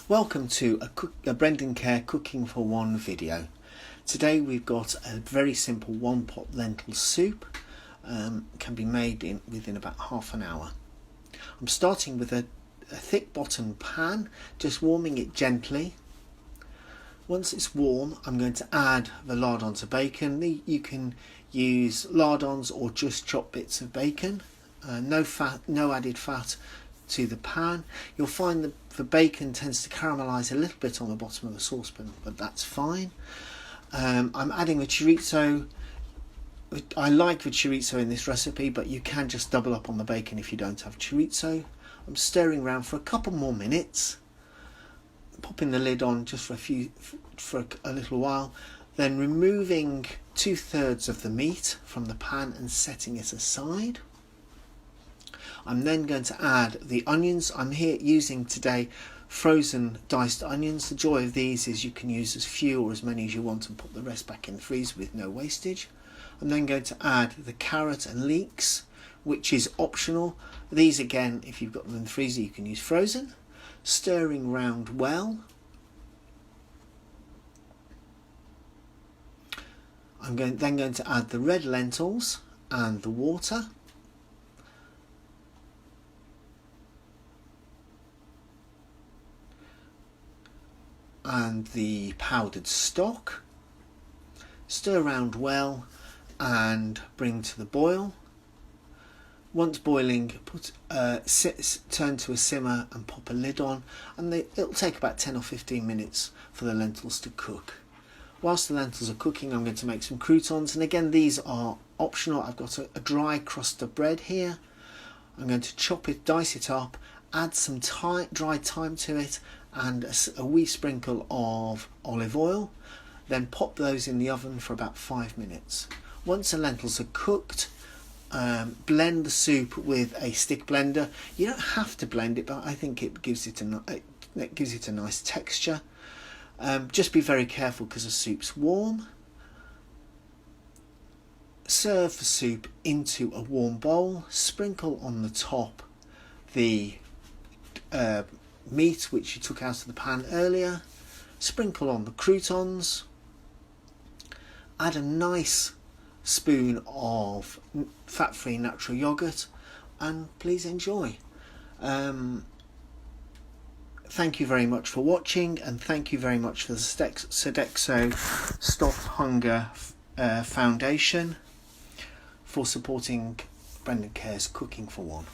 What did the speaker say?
Welcome to a Brendoncare Cooking for One video. Today we've got a very simple one-pot lentil soup. Can be made within about half an hour. I'm starting with a thick bottom pan, just warming it gently. Once it's warm, I'm going to add the lardons of bacon. You can use lardons or just chopped bits of bacon. No fat, no added fat to the pan. You'll find that the bacon tends to caramelise a little bit on the bottom of the saucepan, but that's fine. I'm adding the chorizo. I like the chorizo in this recipe, but you can just double up on the bacon if you don't have chorizo. I'm stirring around for a couple more minutes, popping the lid on just for a little while, then removing 2/3 of the meat from the pan and setting it aside. I'm then going to add the onions. I'm here using today frozen diced onions. The joy of these is you can use as few or as many as you want and put the rest back in the freezer with no wastage. I'm then going to add the carrot and leeks, which is optional. These again, if you've got them in the freezer, you can use frozen. Stirring round well. I'm then going to add the red lentils and the water. And the powdered stock. Stir around well and bring to the boil. Once boiling, turn to a simmer and pop a lid on, and it'll take about 10 or 15 minutes for the lentils to cook. Whilst the lentils are cooking, I'm going to make some croutons, and again these are optional. I've got a dry crust of bread here. I'm going to chop it, dice it up, add some dried thyme to it and a wee sprinkle of olive oil. Then pop those in the oven for about 5 minutes. Once the lentils are cooked, blend the soup with a stick blender. You don't have to blend it, but I think it gives it a nice texture. Just be very careful because the soup's warm. Serve the soup into a warm bowl. Sprinkle on the top the meat which you took out of the pan earlier. Sprinkle on the croutons. Add a nice spoon of fat-free natural yogurt, and please enjoy. Thank you very much for watching, and thank you very much for the Sodexo Stop Hunger Foundation for supporting Brendoncare's Cooking for One.